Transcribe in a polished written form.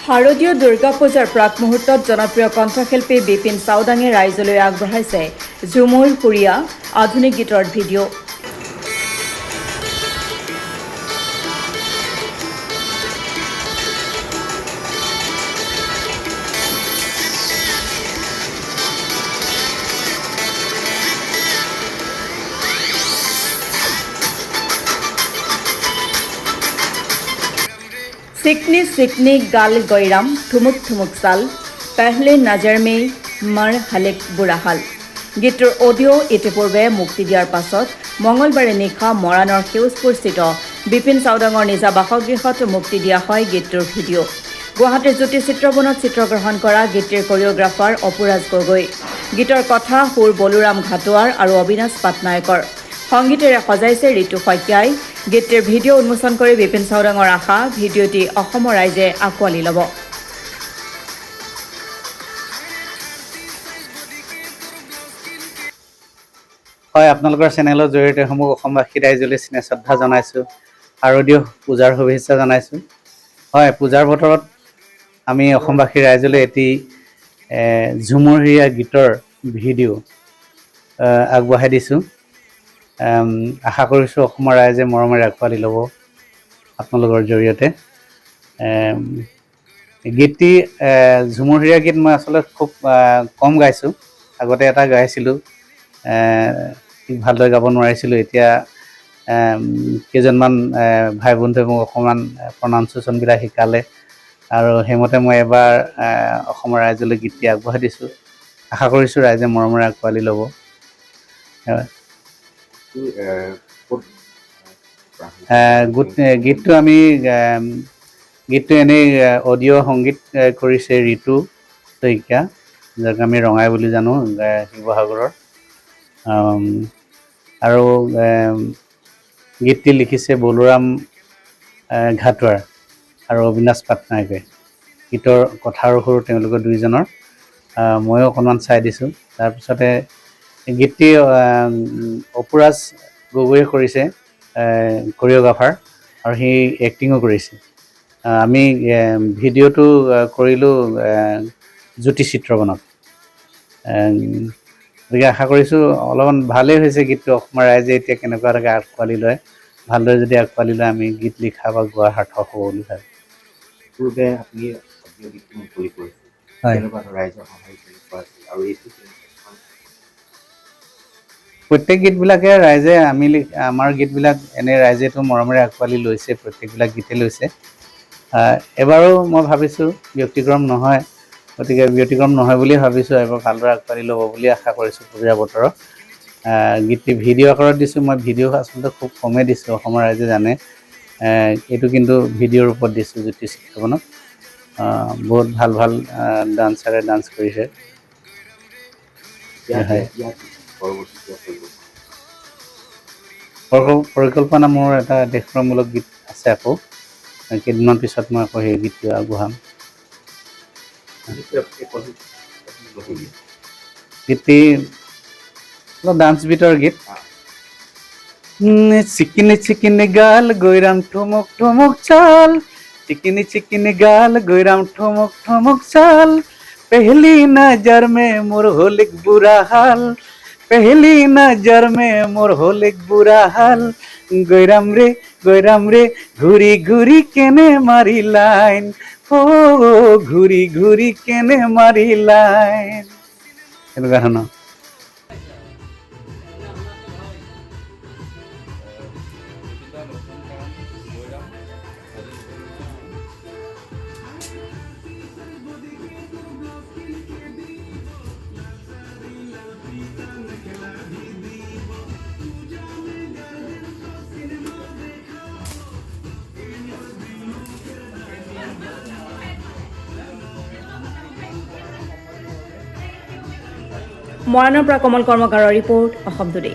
শাৰদীয় দুৰ্গা পূজাৰ প্ৰাক মুহূৰ্তত জনপ্ৰিয় কণ্ঠশিল্পী বিপিন চাওডাঙে ৰাইজলৈ আগবঢ়াইছে ঝুমুৰ সুৰীয়া আধুনিক গীতৰ ভিডিঅ'। सिकनी सिकनी गाल गैराम ठुमुक ठुमुक साल पहले नजर में मर हलेक बुराहाल गीतটোৰ অডিঅ' ইতিপূৰ্বে মুক্তি দিয়াৰ পাছত মঙলবাৰে নিশা মৰাণৰ সেউজপুৰস্থিত বিপিন চাওডাঙৰ নিজা বাসগৃহত মুক্তি দিয়া হয় গীতটোৰ ভিডিঅ'। গুৱাহাটীৰ জ্যোতি চিত্ৰবনত চিত্ৰগ্ৰহণ কৰা গীতটিৰ কোৰিঅ'গ্ৰাফাৰ অপুৰাজ গগৈ, গীতৰ কথা সুৰ বলুৰাম ঘাটোৱাৰ আৰু অবিনাশ পাটনায়কৰ, সংগীতেৰে সজাইছে ঋতু শইকীয়াই। গীতটিৰ ভিডিঅ' উন্মোচন কৰি বিপিন চাওডাঙৰ আশা ভিডিঅ'টি অসমৰ ৰাইজে আঁকোৱালি ল'ব। হয়, আপোনালোকৰ চেনেলৰ জৰিয়তে সমূহ অসমবাসী ৰাইজলৈ স্নেহ শ্ৰদ্ধা জনাইছোঁ। শাৰদীয় পূজাৰ শুভেচ্ছা জনাইছোঁ। হয়, পূজাৰ বতৰত আমি অসমবাসী ৰাইজলৈ এটি ঝুমুৰীয়া গীতৰ ভিডিঅ' আগবঢ়াই দিছোঁ। আশা কৰিছোঁ অসমৰ ৰাইজে মৰমেৰে আঁকোৱালি ল'ব আপোনালোকৰ জৰিয়তে। গীতটি ঝুমুৰীয়া গীত মই আচলতে খুব কম গাইছোঁ। আগতে এটা গাইছিলোঁ, ভালদৰে গাব নোৱাৰিছিলোঁ। এতিয়া কেইজনমান ভাই বন্ধুৱে মোক অকণমান প্ৰনাউন্সিয়েশ্যনবিলাক শিকালে আৰু সেইমতে মই এবাৰ অসমৰ ৰাইজলৈ গীতটি আগবঢ়াই দিছোঁ। আশা কৰিছোঁ ৰাইজে মৰমেৰে আঁকোৱালি ল'ব। গীতটো আমি গীতটো এনেই অডিঅ' সংগীত কৰিছে ঋতু শইকীয়া, যাক আমি ৰঙাই বুলি জানো শিৱসাগৰৰ, আৰু গীতটি লিখিছে বলুৰাম ঘাটোৱাৰ আৰু অবিনাশ পাটনায়কে। গীতৰ কথা আৰু সুৰ তেওঁলোকৰ দুইজনৰ, ময়ো অকণমান চাই দিছোঁ। তাৰপিছতে গীতটি অপুৰাজ গগৈয়ে কৰিছে কোৰিঅ'গ্ৰাফাৰ, আৰু সি এক্টিঙো কৰিছে। আমি ভিডিঅ'টো কৰিলোঁ জ্যোতি চিত্ৰবনত। গতিকে আশা কৰিছোঁ অলপমান ভালেই হৈছে গীতটো। অসমৰ ৰাইজে এতিয়া কেনেকুৱা থাকে আঁকোৱালি লয়, ভালদৰে যদি আঁকোৱালি লয় আমি গীত লিখা বা গোৱা সাৰ্থক হ'ব বুলি ভাবোঁ। পূৰ্বে আপুনি গীতটো মুকলি কৰিছিল, কেনেকুৱা ৰাইজৰ সহায় কেনেকুৱা আছিল আৰু এইটো প্ৰত্যেক গীতবিলাকে ৰাইজে আমাৰ গীতবিলাক এনেই ৰাইজেতো মৰমেৰে আঁকোৱালি লৈছে, প্ৰত্যেকবিলাক গীতে লৈছে। এবাৰো মই ভাবিছোঁ ব্যতিক্ৰম নহয়, গতিকে ব্যতিক্ৰম নহয় বুলিয়ে ভাবিছোঁ। এবাৰ ভালদৰে আঁকোৱালি ল'ব বুলি আশা কৰিছোঁ। পূজা বতৰত গীতটি ভিডিঅ' আকাৰত দিছোঁ। মই ভিডিঅ' আচলতে খুব কমেই দিছোঁ, অসমৰ ৰাইজে জানে। এইটো কিন্তু ভিডিঅ'ৰ ওপৰত দিছোঁ জ্যোতি চিত্ৰবনত। বহুত ভাল ভাল ডান্সাৰে ডান্স কৰিছে। পৰিকল্পনা মোৰ এটা দেশপ্ৰেমমূলক গীত আছে, আকৌ কেইদিনমান পিছত মই আকৌ সেই গীতটো আগবঢ়াম। গীতটি অলপ ডান্স বিটৰ গীত। চিকিনি চিকিনি গাল গৈৰাম ঠুমুক ঠুমুক চাল, চিকিনি চিকিনি গাল গৈৰাম ঠুমুক ঠুমুক চাল, पहली नजर में मोर होलिक बुरा हाल, पहली नजर में मोर होलिक बुरा हाल, গৈরাম রে ঘুরি ঘুরি কেনে মারি লাইন, ও ঘুরি ঘুরি কেনে মারি লাইন। এনেকুৱা ধৰণৰ। মৰাণৰ পৰা কমল কৰ্মকাৰৰ ৰিপৰ্ট, অসম টুডে।